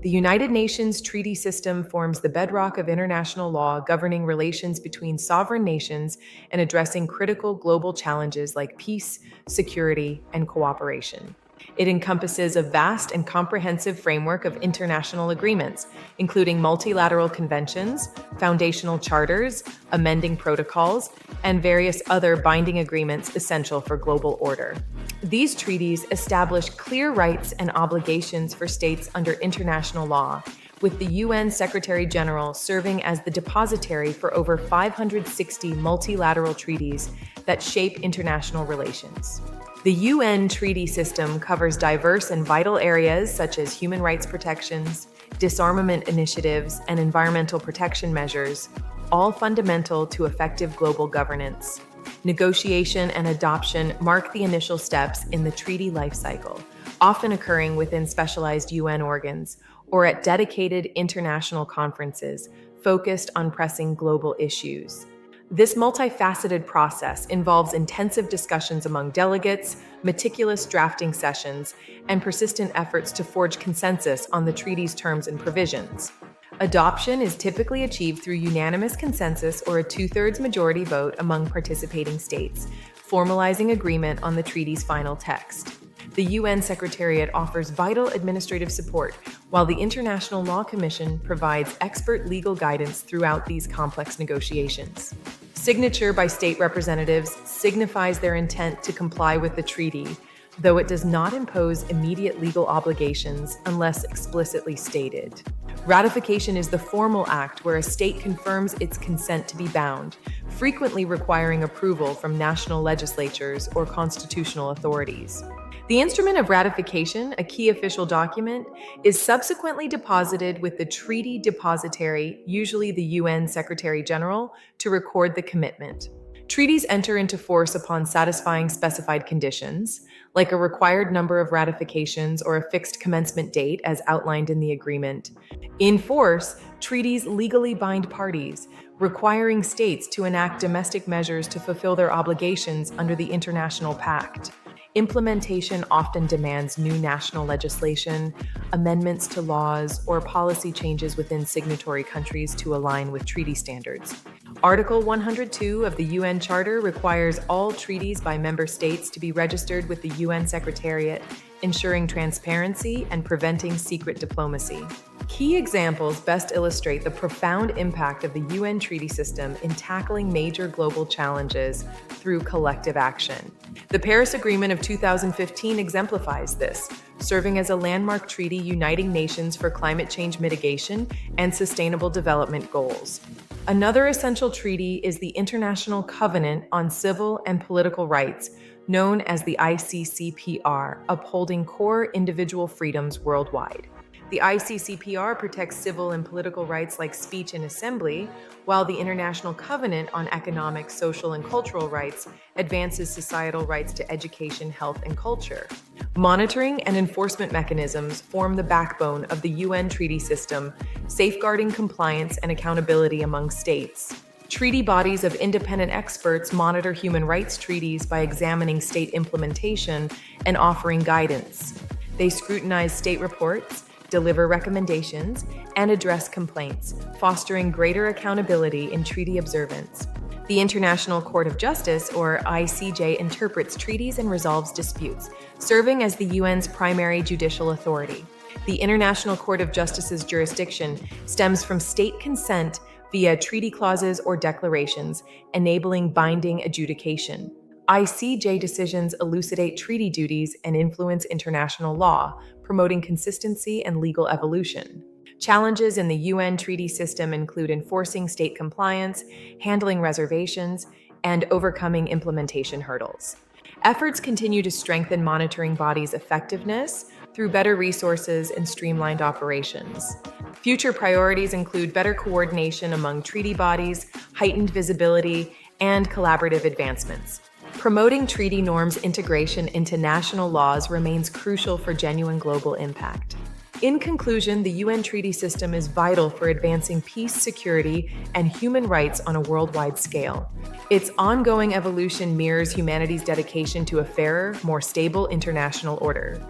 The United Nations treaty system forms the bedrock of international law governing relations between sovereign nations and addressing critical global challenges like peace, security, and cooperation. It encompasses a vast and comprehensive framework of international agreements, including multilateral conventions, foundational charters, amending protocols, and various other binding agreements essential for global order. These treaties establish clear rights and obligations for states under international law, with the UN Secretary-General serving as the depositary for over 560 multilateral treaties that shape international relations. The UN treaty system covers diverse and vital areas such as human rights protections, disarmament initiatives, and environmental protection measures, all fundamental to effective global governance. Negotiation and adoption mark the initial steps in the treaty lifecycle, often occurring within specialized UN organs or at dedicated international conferences focused on pressing global issues. This multifaceted process involves intensive discussions among delegates, meticulous drafting sessions, and persistent efforts to forge consensus on the treaty's terms and provisions. Adoption is typically achieved through unanimous consensus or a two-thirds majority vote among participating states, formalizing agreement on the treaty's final text. The UN Secretariat offers vital administrative support, while the International Law Commission provides expert legal guidance throughout these complex negotiations. Signature by state representatives signifies their intent to comply with the treaty, though it does not impose immediate legal obligations unless explicitly stated. Ratification is the formal act where a state confirms its consent to be bound, frequently requiring approval from national legislatures or constitutional authorities. The instrument of ratification, a key official document, is subsequently deposited with the treaty depositary, usually the UN Secretary-General, to record the commitment. Treaties enter into force upon satisfying specified conditions, like a required number of ratifications or a fixed commencement date as outlined in the agreement. In force, treaties legally bind parties, requiring states to enact domestic measures to fulfill their obligations under the international pact. Implementation often demands new national legislation, amendments to laws, or policy changes within signatory countries to align with treaty standards. Article 102 of the UN Charter requires all treaties by member states to be registered with the UN Secretariat, ensuring transparency and preventing secret diplomacy. Key examples best illustrate the profound impact of the UN treaty system in tackling major global challenges through collective action. The Paris Agreement of 2015 exemplifies this, serving as a landmark treaty uniting nations for climate change mitigation and sustainable development goals. Another essential treaty is the International Covenant on Civil and Political Rights, known as the ICCPR, upholding core individual freedoms worldwide. The ICCPR protects civil and political rights like speech and assembly, while the International Covenant on Economic, Social, and Cultural Rights advances societal rights to education, health, and culture. Monitoring and enforcement mechanisms form the backbone of the UN treaty system, safeguarding compliance and accountability among states. Treaty bodies of independent experts monitor human rights treaties by examining state implementation and offering guidance. They scrutinize state reports, deliver recommendations, and address complaints, fostering greater accountability in treaty observance. The International Court of Justice, or ICJ, interprets treaties and resolves disputes, serving as the UN's primary judicial authority. The International Court of Justice's jurisdiction stems from state consent via treaty clauses or declarations, enabling binding adjudication. ICJ decisions elucidate treaty duties and influence international law, promoting consistency and legal evolution. Challenges in the UN treaty system include enforcing state compliance, handling reservations, and overcoming implementation hurdles. Efforts continue to strengthen monitoring bodies' effectiveness through better resources and streamlined operations. Future priorities include better coordination among treaty bodies, heightened visibility, and collaborative advancements. Promoting treaty norms integration into national laws remains crucial for genuine global impact. In conclusion, the UN treaty system is vital for advancing peace, security, and human rights on a worldwide scale. Its ongoing evolution mirrors humanity's dedication to a fairer, more stable international order.